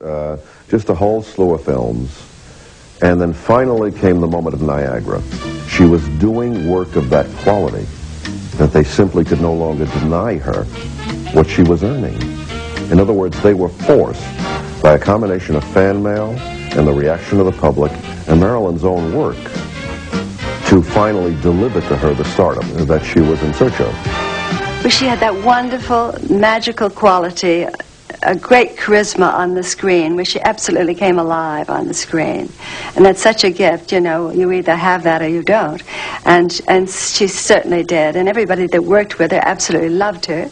just a whole slew of films. And then finally came the moment of Niagara. She was doing work of that quality that they simply could no longer deny her what she was earning. In other words, they were forced by a combination of fan mail and the reaction of the public and Marilyn's own work to finally deliver to her the stardom that she was in search of. But she had that wonderful, magical quality, a great charisma on the screen, where she absolutely came alive on the screen. And that's such a gift, you know, you either have that or you don't. And she certainly did. And everybody that worked with her absolutely loved her.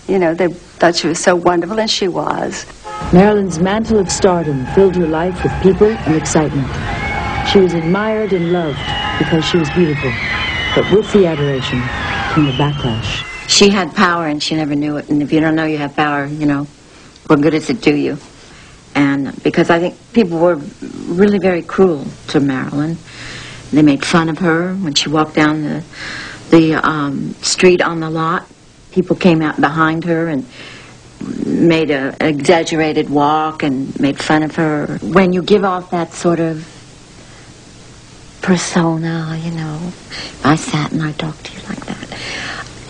You know, they thought she was so wonderful, and she was. Marilyn's mantle of stardom filled her life with people and excitement. She was admired and loved because she was beautiful. But with the adoration came the backlash. She had power and she never knew it. And if you don't know you have power, you know, what good does it do you? And because I think people were really very cruel to Marilyn. They made fun of her when she walked down the street on the lot. People came out behind her and made an exaggerated walk and made fun of her. When you give off that sort of persona, you know, if I sat and I talked to you like that,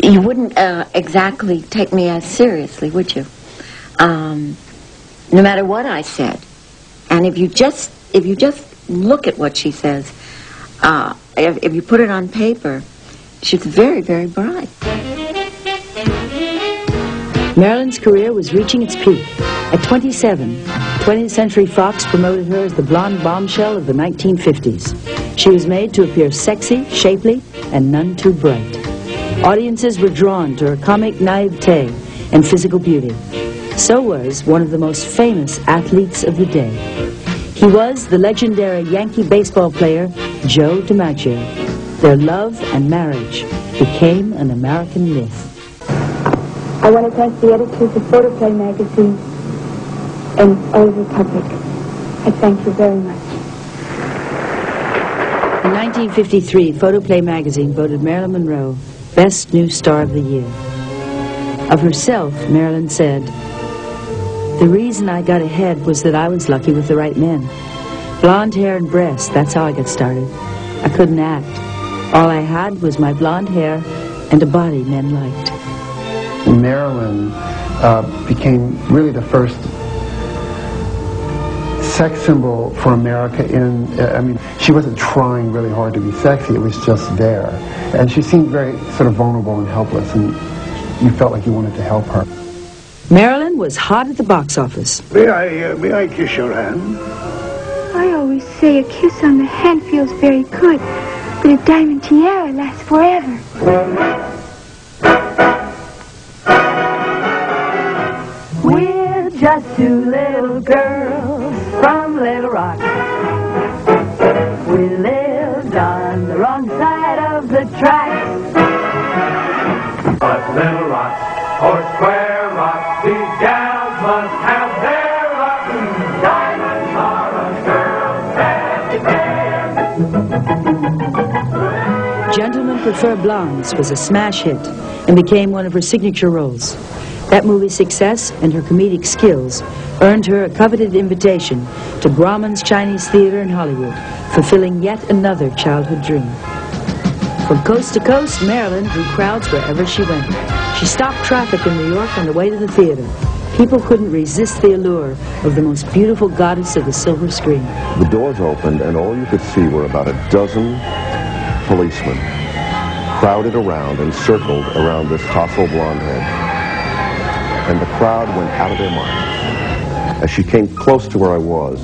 you wouldn't exactly take me as seriously, would you? No matter what I said. And if you just look at what she says, if you put it on paper, she's very, very bright. Marilyn's career was reaching its peak. At 27, 20th Century Fox promoted her as the blonde bombshell of the 1950s. She was made to appear sexy, shapely, and none too bright. Audiences were drawn to her comic naivete and physical beauty. So was one of the most famous athletes of the day. He was the legendary Yankee baseball player, Joe DiMaggio. Their love and marriage became an American myth. I want to thank the editors of Photoplay magazine and Old Republic. I thank you very much. In 1953, Photoplay magazine voted Marilyn Monroe Best New Star of the Year. Of herself, Marilyn said, "The reason I got ahead was that I was lucky with the right men. Blonde hair and breasts, that's how I got started. I couldn't act. All I had was my blonde hair and a body men liked." Marilyn became really the first sex symbol for America I mean, she wasn't trying really hard to be sexy, it was just there. And she seemed very sort of vulnerable and helpless, and you felt like you wanted to help her. Marilyn was hot at the box office. May I kiss your hand? I always say a kiss on the hand feels very good, but a diamond tiara lasts forever. We're just two little girls from Little Rock. We lived on the wrong side of the tracks. But Little Rock or Square Rock, these gals must have their rock. Diamonds are a girl's fancy fair. Gentlemen Prefer Blondes was a smash hit and became one of her signature roles. That movie's success and her comedic skills earned her a coveted invitation to Grauman's Chinese Theater in Hollywood, fulfilling yet another childhood dream. From coast to coast, Marilyn drew crowds wherever she went. She stopped traffic in New York on the way to the theater. People couldn't resist the allure of the most beautiful goddess of the silver screen. The doors opened, and all you could see were about a dozen policemen crowded around and circled around this tousled blonde head. And the crowd went out of their minds. As she came close to where I was,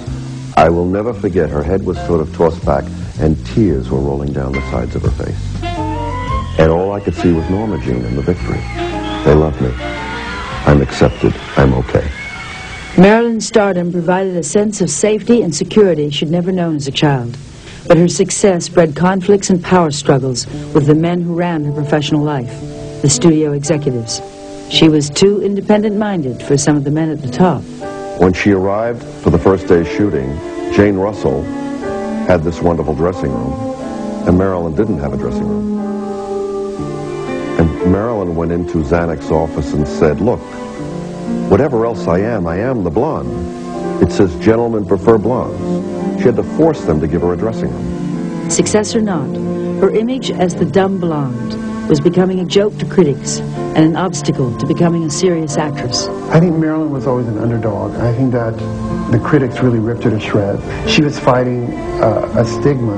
I will never forget, her head was sort of tossed back, and tears were rolling down the sides of her face. And all I could see was Norma Jean and the victory. They love me. I'm accepted. I'm okay. Marilyn's stardom provided a sense of safety and security she'd never known as a child. But her success bred conflicts and power struggles with the men who ran her professional life, the studio executives. She was too independent-minded for some of the men at the top. When she arrived for the first day's shooting, Jane Russell had this wonderful dressing room, and Marilyn didn't have a dressing room. And Marilyn went into Zanuck's office and said, "Look, whatever else I am the blonde. It says gentlemen prefer blondes. She had to force them to give her a dressing room. Success or not, her image as the dumb blonde was becoming a joke to critics and an obstacle to becoming a serious actress. I think Marilyn was always an underdog. I think that the critics really ripped her to shreds. She was fighting a stigma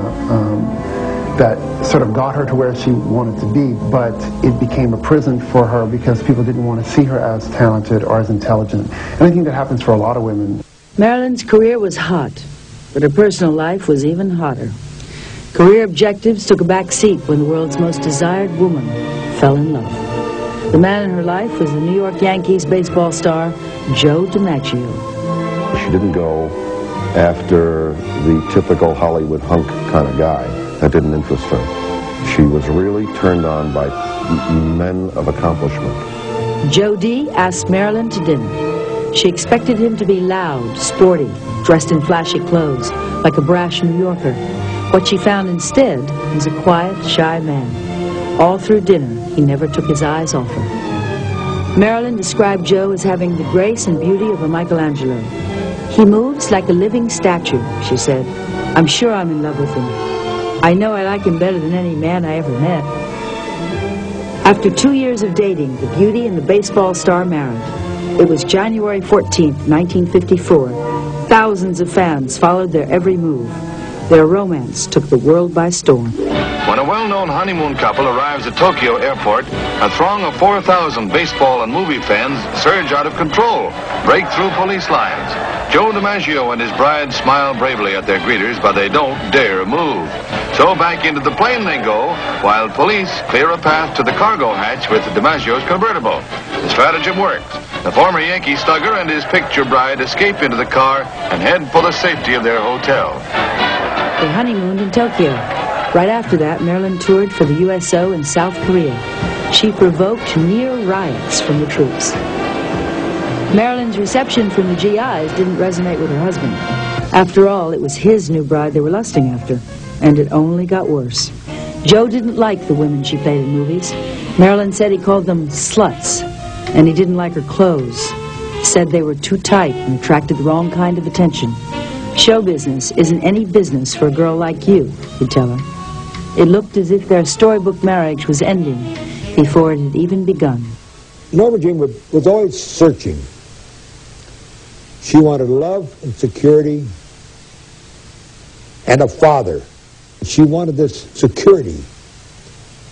that sort of got her to where she wanted to be, but it became a prison for her because people didn't want to see her as talented or as intelligent. And I think that happens for a lot of women. Marilyn's career was hot, but her personal life was even hotter. Career objectives took a back seat when the world's most desired woman fell in love. The man in her life was the New York Yankees baseball star, Joe DiMaggio. She didn't go after the typical Hollywood hunk kind of guy. That didn't interest her. She was really turned on by men of accomplishment. Joe D. asked Marilyn to dinner. She expected him to be loud, sporty, dressed in flashy clothes, like a brash New Yorker. What she found instead was a quiet, shy man. All through dinner, he never took his eyes off her. Marilyn described Joe as having the grace and beauty of a Michelangelo. He moves like a living statue, she said. I'm sure I'm in love with him. I know I like him better than any man I ever met. After 2 years of dating, the beauty and the baseball star married. It was January 14th, 1954. Thousands of fans followed their every move. Their romance took the world by storm. When a well-known honeymoon couple arrives at Tokyo airport, a throng of 4,000 baseball and movie fans surge out of control, break through police lines. Joe DiMaggio and his bride smile bravely at their greeters, but they don't dare move. So back into the plane they go, while police clear a path to the cargo hatch with DiMaggio's convertible. The stratagem works. The former Yankee slugger and his picture bride escape into the car and head for the safety of their hotel. They honeymooned in Tokyo. Right after that, Marilyn toured for the USO in South Korea. She provoked near riots from the troops. Marilyn's reception from the GIs didn't resonate with her husband. After all, it was his new bride they were lusting after, and it only got worse. Joe didn't like the women she played in movies. Marilyn said he called them sluts, and he didn't like her clothes. He said they were too tight and attracted the wrong kind of attention. Show business isn't any business for a girl like you, he'd tell her. It looked as if their storybook marriage was ending before it had even begun. Norma Jean was always searching. She wanted love and security and a father. She wanted this security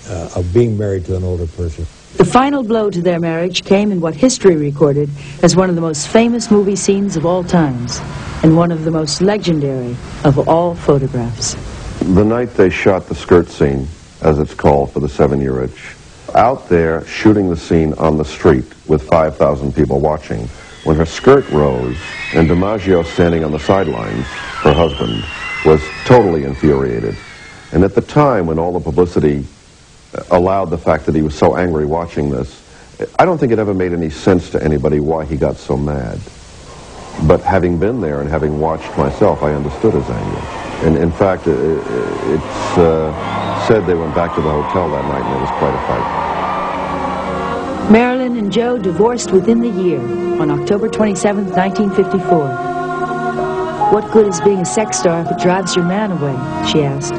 of being married to an older person. The final blow to their marriage came in what history recorded as one of the most famous movie scenes of all times, and one of the most legendary of all photographs. The night they shot the skirt scene, as it's called, for the 7-year itch, out there shooting the scene on the street with 5,000 people watching, when her skirt rose and DiMaggio standing on the sidelines, her husband, was totally infuriated. And at the time when all the publicity allowed the fact that he was so angry watching this, I don't think it ever made any sense to anybody why he got so mad. But having been there and having watched myself, I understood his anger. And in fact, it's said they went back to the hotel that night and there was quite a fight. Marilyn and Joe divorced within the year, on October 27, 1954. What good is being a sex star if it drives your man away, she asked.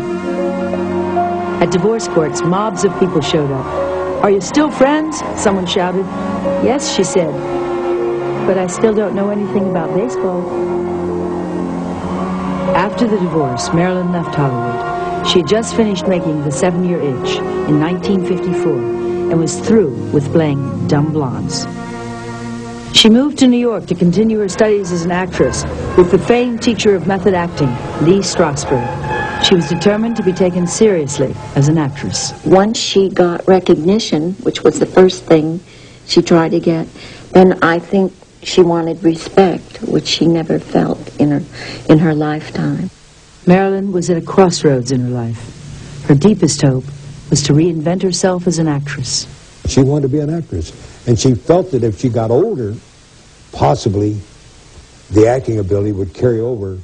At divorce courts, mobs of people showed up. Are you still friends? Someone shouted. Yes, she said. But I still don't know anything about baseball. After the divorce, Marilyn left Hollywood. She had just finished making The 7-Year Itch in 1954 and was through with playing dumb blondes. She moved to New York to continue her studies as an actress with the famed teacher of method acting, Lee Strasberg. She was determined to be taken seriously as an actress. Once she got recognition, which was the first thing she tried to get, then I think she wanted respect, which she never felt in her lifetime. Marilyn was at a crossroads in her life. Her deepest hope was to reinvent herself as an actress. She wanted to be an actress, and she felt that if she got older, possibly the acting ability would carry over